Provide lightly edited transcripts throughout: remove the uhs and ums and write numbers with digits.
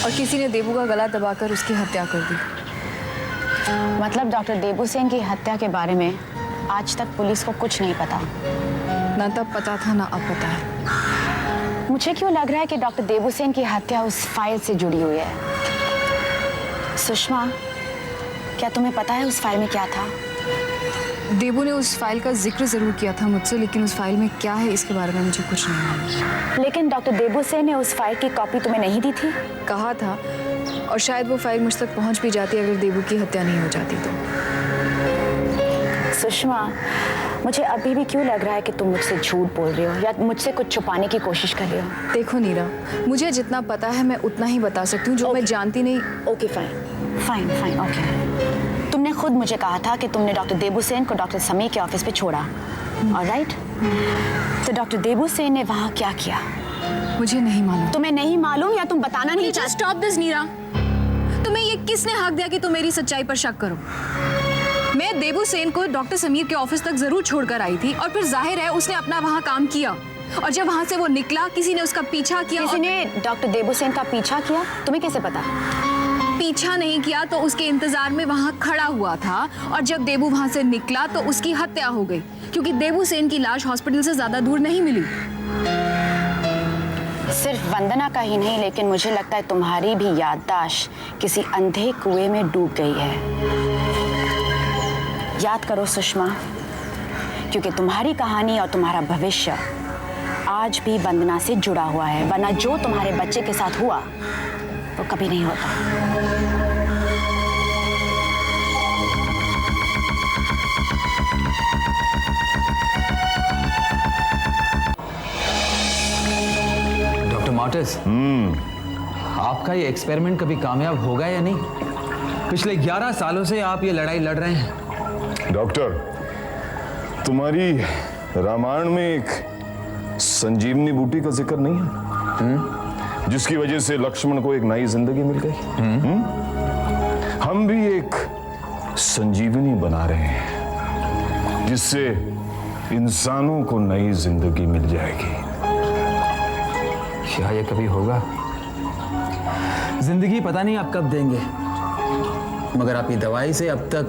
और किसी ने देबू का गला दबाकर उसकी हत्या कर दी। मतलब डॉक्टर देबू सेन की हत्या के बारे में आज तक पुलिस को कुछ नहीं पता? ना तब पता था ना अब पता है। मुझे क्यों लग रहा है कि डॉक्टर देबू सेन की हत्या उस फाइल से जुड़ी हुई है। सुषमा, क्या तुम्हें पता है उस फाइल में क्या था? देबू ने उस फाइल का जिक्र जरूर किया था मुझसे, लेकिन उस फाइल में क्या है इसके बारे में मुझे कुछ नहीं मालूम। लेकिन डॉक्टर देबू सेन ने उस फाइल की कॉपी तुम्हें नहीं दी थी? कहा था, और शायद वो फाइल मुझ तक पहुंच भी जाती अगर देबू की हत्या नहीं हो जाती तो। सुषमा, मुझे अभी भी क्यों लग रहा है कि तुम मुझसे झूठ बोल रही हो या मुझसे कुछ छुपाने की कोशिश कर रही हो? देखो नीरा, मुझे जितना पता है मैं उतना ही बता सकती हूँ, जो मैं जानती नहीं। Okay fine fine fine okay. तुमने खुद मुझे कहा था कि तुमने डॉक्टर देबू सेन को डॉक्टर समीर के ऑफिस पे छोड़ा, ऑलराइट? तो डॉक्टर देबू सेन ने वहाँ क्या किया? मुझे नहीं मालूम। तुम्हें नहीं मालूम या तुम बताना नहीं चाहती? स्टॉप दिस नीरा। तुम्हें ये किसने हक दिया कि तुम मेरी सच्चाई पर शक करो? मैं देबू सेन को डॉक्टर समीर के ऑफिस तक जरूर छोड़कर आई थी, और फिर जाहिर है उसने अपना वहाँ काम किया, और जब वहाँ से वो निकला किसी ने उसका पीछा किया। किसी ने डॉक्टर देबू सेन का पीछा किया? तुम्हें कैसे पता? पीछा नहीं किया तो उसके इंतजार में वहाँ खड़ा हुआ था, और जब देबू वहाँ से निकला तो उसकी हत्या हो गई, क्योंकि देबू सेन की लाश हॉस्पिटल से ज्यादा दूर नहीं मिली। सिर्फ वंदना का ही नहीं, लेकिन मुझे लगता है तुम्हारी भी याददाश्त किसी अंधे कुएं में डूब गई है। याद करो सुषमा, क्योंकि तुम्हारी कहानी और तुम्हारा भविष्य आज भी वंदना से जुड़ा हुआ है, वरना जो तुम्हारे बच्चे के साथ हुआ वो कभी नहीं होता। डॉक्टर मार्टिस, आपका ये एक्सपेरिमेंट कभी कामयाब होगा या नहीं? पिछले 11 सालों से आप ये लड़ाई लड़ रहे हैं। डॉक्टर, तुम्हारी रामायण में एक संजीवनी बूटी का जिक्र नहीं है, जिसकी वजह से लक्ष्मण को एक नई जिंदगी मिल गई? हम भी एक संजीवनी बना रहे हैं, जिससे इंसानों को नई जिंदगी मिल जाएगी। क्या ये कभी होगा? जिंदगी पता नहीं आप कब देंगे, मगर आपकी दवाई से अब तक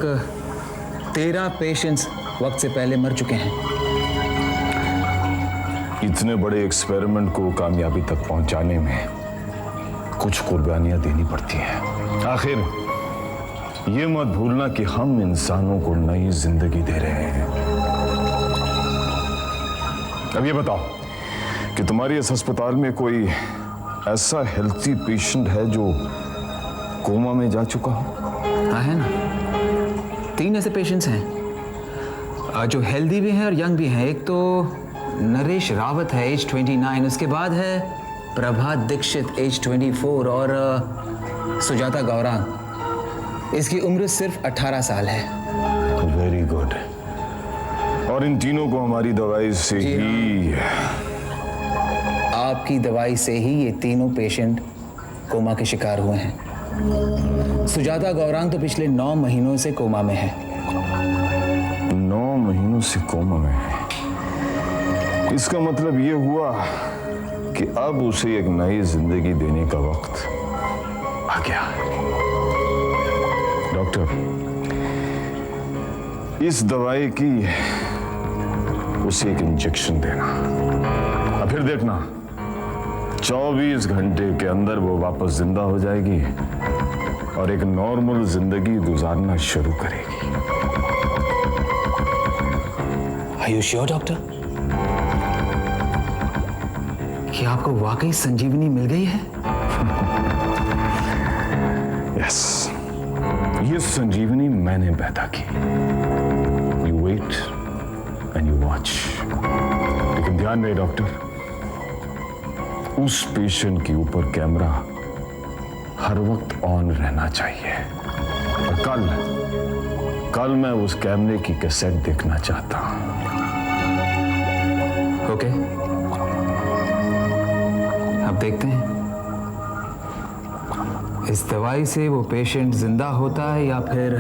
13 पेशेंट्स वक्त से पहले मर चुके हैं। इतने बड़े एक्सपेरिमेंट को कामयाबी तक पहुंचाने में कुछ कुर्बानियां देनी पड़ती हैं। आखिर ये मत भूलना कि हम इंसानों को नई जिंदगी दे रहे हैं। अब ये बताओ कि तुम्हारे इस अस्पताल में कोई ऐसा हेल्थी पेशेंट है जो कोमा में जा चुका हो? हाँ है ना, 3 ऐसे पेशेंट्स हैं जो हेल्दी भी हैं और यंग भी हैं। एक तो नरेश रावत है, एज 29, उसके बाद है प्रभात दीक्षित, एज 24, और सुजाता गौरांग, इसकी उम्र सिर्फ 18 साल है। Very good. और इन तीनों को हमारी दवाई से ही, आपकी दवाई से ही ये तीनों पेशेंट कोमा के शिकार हुए हैं। सुजाता गौरांग तो पिछले 9 महीनों से कोमा में है। 9 महीनों से कोमा में है। इसका मतलब ये हुआ कि अब उसे एक नई जिंदगी देने का वक्त आ गया। डॉक्टर, इस दवाई की उसे एक इंजेक्शन देना, और फिर देखना 24 घंटे के अंदर वो वापस जिंदा हो जाएगी और एक नॉर्मल जिंदगी गुजारना शुरू करेगी। Are you sure, doctor? कि आपको वाकई संजीवनी मिल गई है? यस, ये संजीवनी मैंने पैदा की। You wait and you watch. लेकिन ध्यान रहे डॉक्टर, उस पेशेंट के ऊपर कैमरा हर वक्त ऑन रहना चाहिए, और कल मैं उस कैमरे की कैसेट देखना चाहता हूं। ओके, अब देखते हैं इस दवाई से वो पेशेंट जिंदा होता है या फिर